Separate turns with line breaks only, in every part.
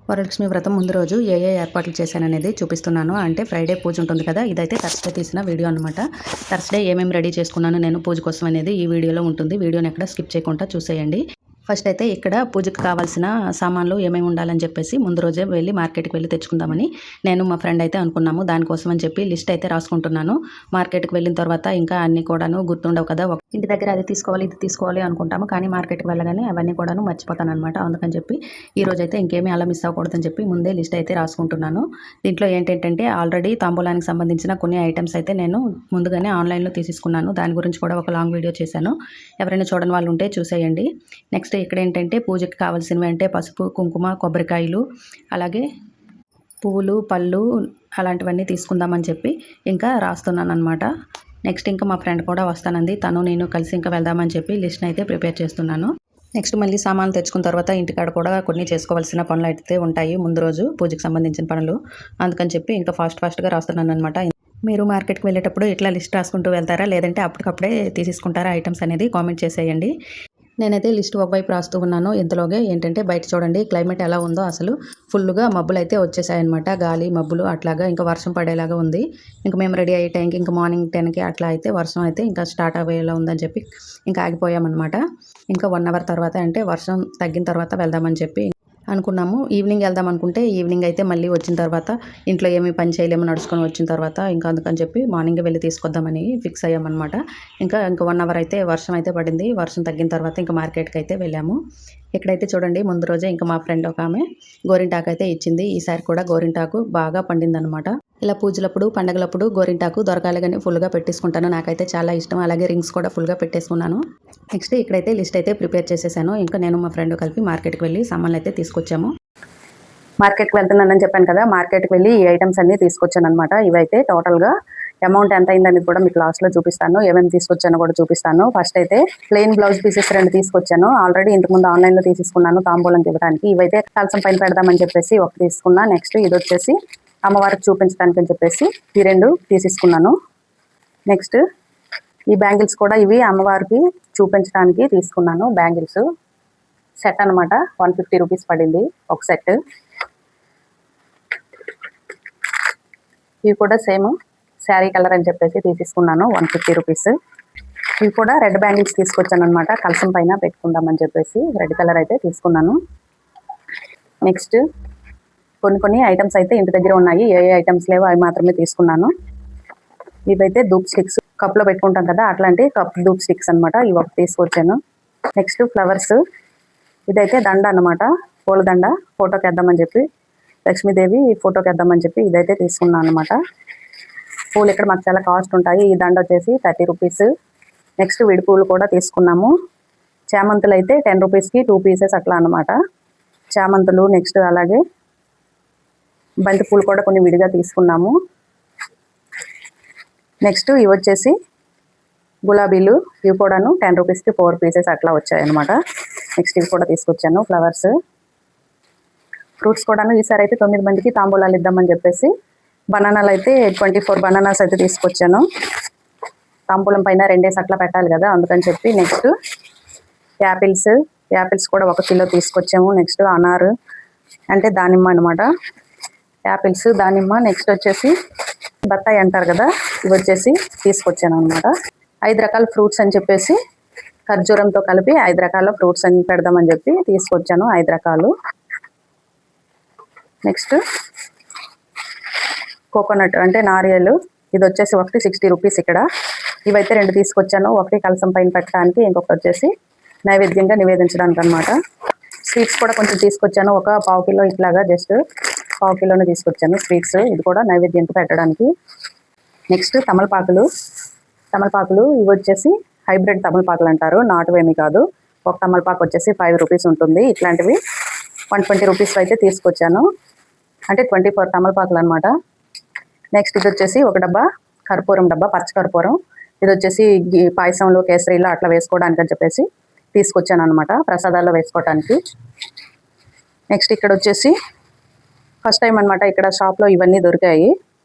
వరలక్ష్మి వ్రతం ముందు రోజు ఏ ఏర్పాట్లు చేశాననేది చూపిస్తున్నాను. అంటే ఫ్రైడే పూజ ఉంటుంది కదా, ఇదైతే థర్స్‌డే తీసిన వీడియో అనమాట. థర్స్‌డే ఏమేమి రెడీ చేసుకున్నాను నేను పూజ కోసం అనేది ఈ వీడియోలో ఉంటుంది. వీడియోని ఎక్కడ స్కిప్ చేయకుండా చూసేయండి. ఫస్ట్ అయితే ఇక్కడ పూజకు కావాల్సిన సామాన్లు ఏమేమి ఉండాలని చెప్పేసి ముందు రోజే వెళ్ళి మార్కెట్కి వెళ్ళి తెచ్చుకుందామని నేను మా ఫ్రెండ్ అయితే అనుకున్నాము. దానికోసం అని చెప్పి లిస్ట్ అయితే రాసుకుంటున్నాను. మార్కెట్కి వెళ్ళిన తర్వాత ఇంకా అన్నీ కూడాను గుర్తుండవు కదా, ఇంటి దగ్గర అది తీసుకోవాలి ఇది తీసుకోవాలి అనుకుంటాము, కానీ మార్కెట్కి వెళ్ళగానే అవన్నీ కూడాను మర్చిపోతాను అనమాట. అందుకని చెప్పి ఈరోజు అయితే ఇంకేమీ అలా మిస్ అవ్వకూడదని చెప్పి ముందే లిస్ట్ అయితే రాసుకుంటున్నాను. దీంట్లో ఏంటంటే ఆల్రెడీ తాంబూలానికి సంబంధించిన కొన్ని ఐటమ్స్ అయితే నేను ముందుగానే ఆన్లైన్లో తీసేసుకున్నాను. దాని గురించి కూడా ఒక లాంగ్ వీడియో చేశాను. ఎవరైనా చూడని వాళ్ళు ఉంటే చూసేయండి. నెక్స్ట్ ఇక్కడ ఏంటంటే పూజకి కావాల్సినవి అంటే పసుపు, కుంకుమ, కొబ్బరికాయలు, అలాగే పువ్వులు, పళ్ళు అలాంటివన్నీ తీసుకుందామని చెప్పి ఇంకా రాస్తున్నాను అనమాట. నెక్స్ట్ ఇంకా మా ఫ్రెండ్ కూడా వస్తానంది. తను నేను కలిసి ఇంకా వెళ్దామని చెప్పి లిస్ట్ని అయితే ప్రిపేర్ చేస్తున్నాను. నెక్స్ట్ మళ్ళీ సామాన్లు తెచ్చుకున్న తర్వాత ఇంటికాడ కూడా కొన్ని చేసుకోవాల్సిన పనులు అయితే ఉంటాయి ముందు రోజు పూజకి సంబంధించిన పనులు. అందుకని చెప్పి ఇంకా ఫాస్ట్గా రాస్తున్నాను అనమాట. మీరు మార్కెట్కి వెళ్ళేటప్పుడు ఇట్లా లిస్ట్ రాసుకుంటూ వెళ్తారా, లేదంటే అప్పటికప్పుడే తీసేసుకుంటారా ఐటమ్స్ అనేది కామెంట్ చేసేయండి. నేనైతే లిస్ట్ ఒకవైపు రాస్తూ ఉన్నాను. ఇంతలోగే ఏంటంటే బయట చూడండి క్లైమేట్ ఎలా ఉందో, అసలు ఫుల్గా మబ్బులు అయితే వచ్చేసాయన్నమాట. గాలి మబ్బులు అట్లాగా ఇంకా వర్షం పడేలాగా ఉంది. ఇంకా మేము రెడీ అయ్యే టైంకి ఇంకా మార్నింగ్ 10కి అట్లా అయితే వర్షం అయితే ఇంకా స్టార్ట్ అయ్యేలా ఉందని చెప్పి ఇంకా ఆగిపోయామన్నమాట. ఇంకా 1 అవర్ తర్వాత అంటే వర్షం తగ్గిన తర్వాత వెళ్దామని చెప్పి అనుకున్నాము. ఈవినింగ్ వెళ్దాం అనుకుంటే ఈవినింగ్ అయితే మళ్ళీ వచ్చిన తర్వాత ఇంట్లో ఏమీ పని చేయలేము నడుచుకొని వచ్చిన తర్వాత, ఇంకా అందుకని చెప్పి మార్నింగే వెళ్ళి తీసుకొద్దామని ఫిక్స్ అయ్యామన్నమాట. ఇంకా 1 అవర్ అయితే వర్షం అయితే పడింది. వర్షం తగ్గిన తర్వాత ఇంకా మార్కెట్కి అయితే వెళ్ళాము. ఇక్కడైతే చూడండి ముందు రోజే ఇంకా మా ఫ్రెండ్ ఒక ఆమె గోరింటాకు అయితే ఇచ్చింది. ఈసారి కూడా గోరింటాకు బాగా పండిందనమాట. ఇలా పూజలప్పుడు పండగలప్పుడు గోరింటాకు దొరకాలి కానీ ఫుల్గా పెట్టేసుకుంటాను. నాకైతే చాలా ఇష్టం. అలాగే రింగ్స్ కూడా ఫుల్గా పెట్టేసుకున్నాను. నెక్స్ట్ ఇక్కడైతే లిస్ట్ అయితే ప్రిపేర్ చేసేసాను. ఇంకా నేను మా ఫ్రెండ్ కలిపి మార్కెట్కి వెళ్ళి సామాన్లు అయితే తీసుకొచ్చాము. మార్కెట్కి వెళ్తున్నానని చెప్పాను కదా, మార్కెట్కి వెళ్ళి ఈ ఐటమ్స్ అన్నీ తీసుకొచ్చాను అనమాట. ఇవైతే టోటల్గా అమౌంట్ ఎంత అయిందనేది కూడా మీకు లాస్ట్లో చూపిస్తాను. ఏమేమి తీసుకొచ్చానో కూడా చూపిస్తాను. ఫస్ట్ అయితే ప్లెయిన్ బ్లౌజ్ పీసెస్ 2 తీసుకొచ్చాను. ఆల్రెడీ ఇంతకుముందు ఆన్లైన్లో తీసేసుకున్నాను తాంబూలంకి ఇవ్వడానికి. ఇవైతే కలసం పైన పెడదామని చెప్పేసి ఒకటి తీసుకున్నా. నెక్స్ట్ ఇది వచ్చేసి అమ్మవారికి చూపించడానికి అని చెప్పేసి ఈ 2 తీసేసుకున్నాను. నెక్స్ట్ ఈ బ్యాంగిల్స్ కూడా ఇవి అమ్మవారికి చూపించడానికి తీసుకున్నాను. బ్యాంగిల్స్ సెట్ అనమాట. 150 రూపీస్ పడింది ఒక సెట్. ఇవి కూడా సేమ్ శారీ కలర్ అని చెప్పేసి తీసేసుకున్నాను 150 రూపీస్. ఇవి కూడా రెడ్ బ్యాంగిల్స్ తీసుకొచ్చాను అనమాట. కలసం పైన పెట్టుకుందామని చెప్పేసి రెడ్ కలర్ అయితే తీసుకున్నాను. నెక్స్ట్ కొన్ని ఐటమ్స్ అయితే ఇంటి దగ్గర ఉన్నాయి. ఏ ఐటమ్స్ లేవో అవి మాత్రమే తీసుకున్నాను. ఇవైతే ధూప్ స్టిక్స్, కప్లో పెట్టుకుంటాం కదా అట్లాంటి కప్ ధూప్ స్టిక్స్ అనమాట. ఇవి ఒకటి తీసుకొచ్చాను. నెక్స్ట్ ఫ్లవర్స్, ఇదైతే దండ అనమాట, పూల దండ. ఫోటోకి వేద్దామని చెప్పి లక్ష్మీదేవి ఫోటోకి వేద్దామని చెప్పి ఇదైతే తీసుకున్నాను అనమాట. పూలు ఇక్కడ మాకు చాలా కాస్ట్ ఉంటాయి. ఈ దండ వచ్చేసి 30 రూపీస్. నెక్స్ట్ విడి పూలు కూడా తీసుకున్నాము. చామంతులు అయితే 10 రూపీస్కి 2 పీసెస్ అట్లా అనమాట. చామంతులు నెక్స్ట్ అలాగే బంతి పూలు కూడా కొన్ని విడిగా తీసుకున్నాము. నెక్స్ట్ ఇవి వచ్చేసి గులాబీలు, ఇవి కూడాను 10 రూపీస్కి 4 పీసెస్ అట్లా వచ్చాయన్నమాట. నెక్స్ట్ ఇవి కూడా తీసుకొచ్చాను. ఫ్లవర్స్, ఫ్రూట్స్ కూడాను ఈసారి అయితే 9 మందికి తాంబూలాలు ఇద్దామని చెప్పేసి బనానాలు అయితే 24 బనానాస్ అయితే తీసుకొచ్చాను. తాంబూలం పైన 2 అట్లా పెట్టాలి కదా, అందుకని చెప్పి. నెక్స్ట్ యాపిల్స్ కూడా 1 కిలో తీసుకొచ్చాము. నెక్స్ట్ అనారు అంటే దానిమ్మ అనమాట. యాపిల్స్, దానిమ్మ. నెక్స్ట్ వచ్చేసి బత్తాయి అంటారు కదా, ఇవి వచ్చేసి తీసుకొచ్చాను అనమాట. 5 రకాల ఫ్రూట్స్ అని చెప్పేసి ఖర్జూరంతో కలిపి 5 రకాల ఫ్రూట్స్ అని పెడదామని చెప్పి తీసుకొచ్చాను 5 రకాలు. నెక్స్ట్ కోకోనట్ అంటే నారియలు, ఇది వచ్చేసి ఒకటి 60 రూపీస్ ఇక్కడ. ఇవైతే 2 తీసుకొచ్చాను. ఒకటి కలసం పైన పెట్టడానికి, ఇంకొకటి వచ్చేసి నైవేద్యంగా నివేదించడానికి అనమాట. స్వీట్స్ కూడా కొంచెం తీసుకొచ్చాను. ఒక 1/2 కిలో ఇట్లాగా, జస్ట్ 1/2 కిలోనే తీసుకొచ్చాను స్వీట్స్. ఇది కూడా నైవేద్యంకి పెట్టడానికి. నెక్స్ట్ తమలపాకులు ఇవి వచ్చేసి హైబ్రిడ్ తమలపాకులు అంటారు, నాటువేమి కాదు. ఒక తమలపాకు వచ్చేసి 5 రూపీస్ ఉంటుంది. ఇట్లాంటివి 120 రూపీస్ అయితే తీసుకొచ్చాను. అంటే 24 తమలపాకులు అనమాట. నెక్స్ట్ ఇది వచ్చేసి ఒక డబ్బా కర్పూరం డబ్బా, పచ్చ కర్పూరం. ఇది వచ్చేసి పాయసంలో కేసరిలో అట్లా వేసుకోవడానికి అని చెప్పేసి తీసుకొచ్చాను అనమాట, ప్రసాదాల్లో వేసుకోవడానికి. నెక్స్ట్ ఇక్కడ వచ్చేసి ఫస్ట్ టైం అనమాట ఇక్కడ షాప్లో ఇవన్నీ దొరికాయి.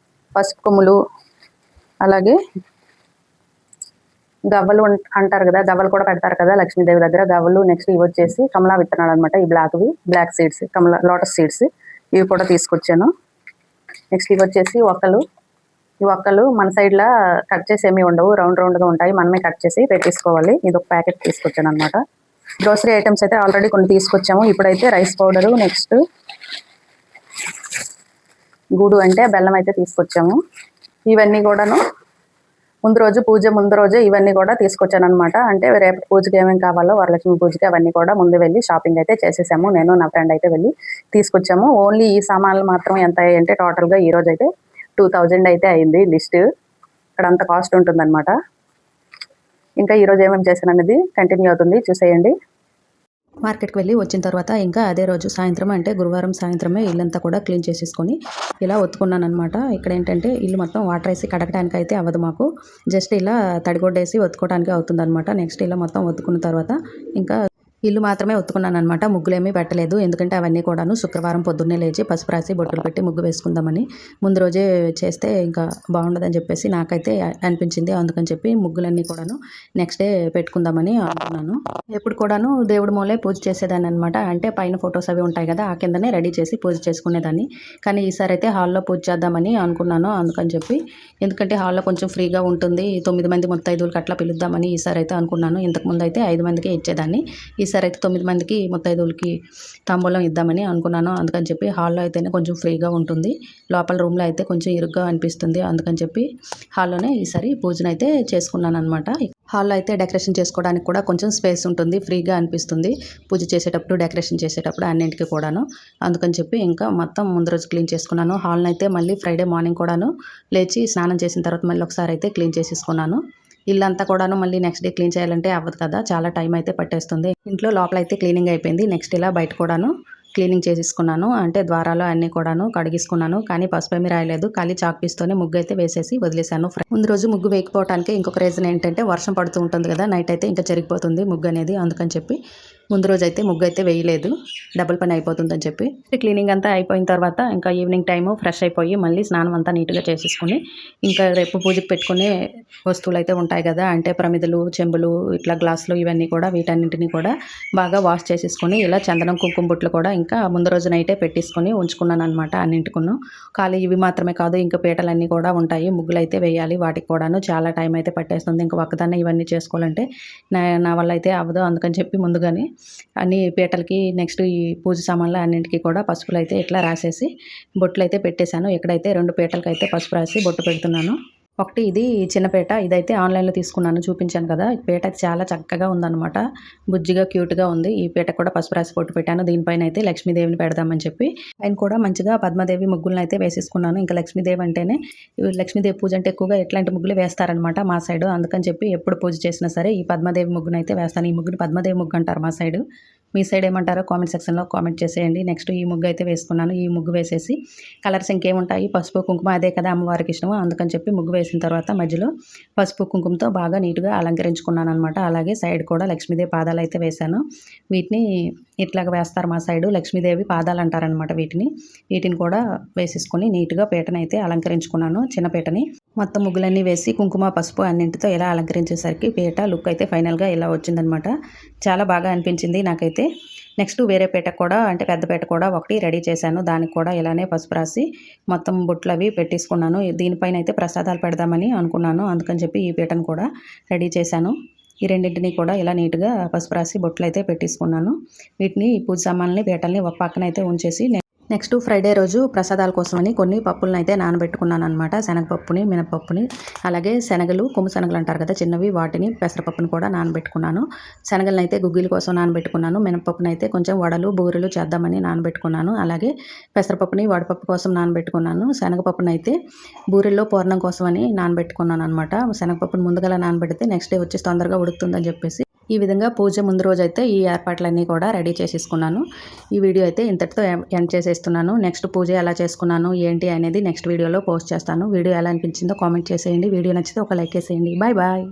పసుపు కొమ్ములు, అలాగే గవ్వలు అంటారు కదా, గవ్వలు కూడా పెడతారు కదా లక్ష్మీదేవి దగ్గర, గవ్వలు. నెక్స్ట్ ఇవి వచ్చేసి కమలా విత్తనాలు అనమాట. ఈ బ్లాక్ సీడ్స్, లోటస్ సీడ్స్. ఇవి కూడా తీసుకొచ్చాను. నెక్స్ట్ ఇవి వచ్చేసి ఈ ఒక్కలు మన సైడ్లో కట్ చేసి ఏమీ ఉండవు, రౌండ్గా ఉంటాయి. మనమే కట్ చేసి పెట్టేసుకోవాలి. ఇది ఒక ప్యాకెట్ తీసుకొచ్చాను అనమాట. గ్రోసరీ ఐటమ్స్ అయితే ఆల్రెడీ కొన్ని తీసుకొచ్చాము. ఇప్పుడైతే రైస్ పౌడరు, నెక్స్ట్ గూడు అంటే బెల్లం అయితే తీసుకొచ్చాము. ఇవన్నీ కూడాను పూజ ముందు రోజే ఇవన్నీ కూడా తీసుకొచ్చాను అనమాట. అంటే రేపు పూజకి ఏమేమి కావాలో, వరలక్ష్మి పూజకి అవన్నీ కూడా ముందు వెళ్ళి షాపింగ్ అయితే చేసేసాము. నేను నా ఫ్రెండ్ అయితే వెళ్ళి తీసుకొచ్చాము. ఓన్లీ ఈ సామాన్లు మాత్రం ఎంత అయ్యాయంటే టోటల్గా ఈ రోజు అయితే 2000 అయితే అయింది లిస్ట్. ఇక్కడ అంత కాస్ట్ ఉంటుందన్నమాట. ఇంకా ఈరోజు ఏమేమి చేశాను అనేది కంటిన్యూ అవుతుంది, చూసేయండి. మార్కెట్కి వెళ్ళి వచ్చిన తర్వాత ఇంకా అదే రోజు సాయంత్రం అంటే గురువారం సాయంత్రమే ఇల్లంతా కూడా క్లీన్ చేసేసుకొని ఇలా ఒత్తుకున్నాను అనమాట. ఇక్కడ ఏంటంటే ఇల్లు మొత్తం వాటర్ వేసి కడగడానికి అయితే అవ్వదు మాకు, జస్ట్ ఇలా తడిగొడ్డేసి ఒత్తుకోవడానికి అవుతుంది అనమాట. నెక్స్ట్ ఇలా మొత్తం ఒత్తుకున్న తర్వాత ఇంకా ఇల్లు మాత్రమే ఒత్తుకున్నాను అనమాట. ముగ్గులేమీ పెట్టలేదు, ఎందుకంటే అవన్నీ కూడాను శుక్రవారం పొద్దున్నే లేచి పసుపు రాసి బొట్టులు పెట్టి ముగ్గు వేసుకుందామని. ముందు రోజే చేస్తే ఇంకా బాగుండదని చెప్పేసి నాకైతే అనిపించింది. అందుకని చెప్పి ముగ్గులన్నీ కూడాను నెక్స్ట్ డే పెట్టుకుందామని అనుకున్నాను. ఎప్పుడు కూడాను దేవుడి మూలే పూజ చేసేదాన్ని అనమాట. అంటే పైన ఫొటోస్ అవి ఉంటాయి కదా, ఆ కిందనే రెడీ చేసి పూజ చేసుకునేదాన్ని. కానీ ఈసారి అయితే హాల్లో పూజ చేద్దామని అనుకున్నాను. అందుకని చెప్పి, ఎందుకంటే హాల్లో కొంచెం ఫ్రీగా ఉంటుంది, 9 మంది ముత్తైదువులకి అట్లా పిలుద్దామని ఈసారి అయితే అనుకున్నాను. ఇంతకుముందు అయితే 5 మందికే ఇచ్చేదాన్ని. ఈసారి అయితే 9 మందికి ముత్తైదువులకి తాంబూలం ఇద్దామని అనుకున్నాను. అందుకని చెప్పి హాల్లో అయితేనే కొంచెం ఫ్రీగా ఉంటుంది, లోపల రూమ్లో అయితే కొంచెం ఇరుగ్గా అనిపిస్తుంది. అందుకని చెప్పి హాల్లోనే ఈసారి పూజనైతే చేసుకున్నాను అనమాట. హాల్లో అయితే డెకరేషన్ చేసుకోవడానికి కూడా కొంచెం స్పేస్ ఉంటుంది, ఫ్రీగా అనిపిస్తుంది పూజ చేసేటప్పుడు, డెకరేషన్ చేసేటప్పుడు అన్నింటికి కూడాను. అందుకని చెప్పి ఇంకా మొత్తం ముందు రోజు క్లీన్ చేసుకున్నాను. హాల్ని అయితే మళ్ళీ ఫ్రైడే మార్నింగ్ కూడాను లేచి స్నానం చేసిన తర్వాత మళ్ళీ ఒకసారి అయితే క్లీన్ చేసేసుకున్నాను. ఇల్లంతా కూడాను మళ్ళీ నెక్స్ట్ డే క్లీన్ చేయాలంటే అవ్వదు కదా, చాలా టైం అయితే పట్టేస్తుంది. ఇంట్లో లోపల అయితే క్లీనింగ్ అయిపోయింది. నెక్స్ట్ ఇలా బయట కూడాను క్లీనింగ్ చేసేసుకున్నాను. అంటే ద్వారాలు అన్నీ కూడాను కడిగేసుకున్నాను. కానీ పసుపు ఏమీ రాయలేదు, ఖాళీ చాక్ పీస్తోనే ముగ్గు అయితే వేసేసి వదిలేశాను. ముందు రోజు ముగ్గు వేయకపోవడానికి ఇంకొక రీజన్ ఏంటంటే వర్షం పడుతూ ఉంటుంది కదా, నైట్ అయితే ఇంకా జరిగిపోతుంది ముగ్గు అనేది. అందుకని చెప్పి ముందు రోజు అయితే ముగ్గు అయితే వేయలేదు, డబుల్ పని అయిపోతుందని చెప్పి. క్లీనింగ్ అంతా అయిపోయిన తర్వాత ఇంకా ఈవినింగ్ టైము ఫ్రెష్ అయిపోయి మళ్ళీ స్నానం అంతా నీట్గా చేసేసుకుని ఇంకా రేపు పూజకు పెట్టుకునే వస్తువులు అయితే ఉంటాయి కదా, అంటే ప్రమిదలు, చెంబులు, ఇట్లా గ్లాసులు, ఇవన్నీ కూడా వీటన్నింటినీ కూడా బాగా వాష్ చేసేసుకొని ఇలా చందనం కుంకుమ బుట్లు కూడా ఇంకా ముందు రోజు నైటే పెట్టేసుకొని ఉంచుకున్నాను అనమాట. అన్నింటికును ఖాళీ ఇవి మాత్రమే కాదు, ఇంకా పీటలన్నీ కూడా ఉంటాయి, ముగ్గులు అయితే వేయాలి. వాటికి కూడాను చాలా టైం అయితే పట్టేస్తుంది. ఇంకా ఒక్కదాన్ని ఇవన్నీ చేసుకోవాలంటే నా వల్ల అయితే అవ్వదు. అందుకని చెప్పి ముందుగానే అన్ని పీటలకి నెక్స్ట్ ఈ పూజ సామాన్లు అన్నింటికి కూడా పసుపులు అయితే ఇట్లా రాసేసి బొట్లు అయితే పెట్టేశాను. ఇక్కడైతే 2 పీటలకి అయితే పసుపు రాసి బొట్టు పెడుతున్నాను. ఒకటి ఇది చిన్న పీట, ఇదైతే ఆన్లైన్లో తీసుకున్నాను, చూపించాను కదా. ఈ పీట అయితే చాలా చక్కగా ఉందన్నమాట, బుజ్జిగా క్యూట్గా ఉంది. ఈ పీట కూడా పసుపు రాసి బొట్టు పెట్టాను. దీనిపైన అయితే లక్ష్మీదేవిని పెడదామని చెప్పి ఆయన కూడా మంచిగా పద్మదేవి ముగ్గులను అయితే వేసేసుకున్నాను. ఇంకా లక్ష్మీదేవి అంటేనే, లక్ష్మీదేవి పూజ అంటే ఎక్కువగా ఎట్లాంటి ముగ్గులు వేస్తారనమాట మా సైడు. అందుకని చెప్పి ఎప్పుడు పూజ చేసినా సరే ఈ పద్మదేవి ముగ్గును అయితే వేస్తాను. ఈ ముగ్గుని పద్మదేవి ముగ్గు అంటారు మా సైడు. మీ సైడ్ ఏమంటారో కామెంట్ సెక్షన్లో కామెంట్ చేసేయండి. నెక్స్ట్ ఈ ముగ్గు అయితే వేసుకున్నాను. ఈ ముగ్గు వేసేసి కలర్స్ ఇంకేముంటాయి, పసుపు కుంకుమ, అదే కదా అమ్మవారికి ఇష్టము. అందుకని చెప్పి ముగ్గు వేసిన తర్వాత మధ్యలో పసుపు కుంకుమతో బాగా నీట్గా అలంకరించుకున్నాను అనమాట. అలాగే సైడ్ కూడా లక్ష్మీదేవి పాదాలు అయితే వేశాను. వీటిని ఇట్లాగ వేస్తారు మా సైడు, లక్ష్మీదేవి పాదాలు అంటారనమాట. వీటిని కూడా వేసేసుకొని నీట్గా పీటని అయితే అలంకరించుకున్నాను, చిన్న పీటని. మొత్తం ముగ్గులన్నీ వేసి కుంకుమ పసుపు అన్నింటితో ఇలా అలంకరించేసరికి పీట లుక్ అయితే ఫైనల్గా ఇలా వచ్చిందనమాట. చాలా బాగా అనిపించింది నాకైతే. నెక్స్ట్ వేరే పీట కూడా, అంటే పెద్ద పీట కూడా ఒకటి రెడీ చేశాను. దానికి కూడా ఇలానే పసుపు రాసి మొత్తం బొట్లు అవి పెట్టేసుకున్నాను. దీనిపైన అయితే ప్రసాదాలు పెడదామని అనుకున్నాను. అందుకని చెప్పి ఈ పీటను కూడా రెడీ చేశాను. ఈ రెండింటిని కూడా ఇలా నీట్గా పసుపు రాసి బొట్లు అయితే పెట్టేసుకున్నాను. వీటిని పూజ సామాన్లని పీటల్ని ఒక పక్కన అయితే ఉంచేసి నెక్స్ట్ ఫ్రైడే రోజు ప్రసాదాల కోసమని కొన్ని పప్పులను అయితే నానబెట్టుకున్నాను అనమాట. శనగపప్పుని, మినపప్పుని, అలాగే శనగలు, కొమ్ము శనగలు అంటారు కదా చిన్నవి, వాటిని, పెసరపప్పుని కూడా నానబెట్టుకున్నాను. శనగలను అయితే గుగ్గిల కోసం నానబెట్టుకున్నాను. మినపప్పుని అయితే కొంచెం వడలు, బూరెలు చేద్దామని నానబెట్టుకున్నాను. అలాగే పెసరపప్పుని వడపప్పు కోసం నానబెట్టుకున్నాను. శనగపప్పుని అయితే బూరెల్లో పూర్ణం కోసమని నానబెట్టుకున్నాను అనమాట. శనగపప్పుని ముందుగా నానబెడితే నెక్స్ట్ డే వచ్చేసి తొందరగా ఉడుకుతుందని చెప్పేసి ఈ విధంగా పూజ ముందు రోజు అయితే ఈ ఏర్పాట్లన్నీ కూడా రెడీ చేసేసుకున్నాను. ఈ వీడియో అయితే ఇంతటితో ఎండ్ చేసేస్తున్నాను. నెక్స్ట్ పూజ ఎలా చేసుకున్నాను ఏంటి అనేది నెక్స్ట్ వీడియోలో పోస్ట్ చేస్తాను. వీడియో ఎలా అనిపించిందో కామెంట్ చేసేయండి. వీడియో నచ్చితే ఒక లైక్ చేసేయండి. Bye bye.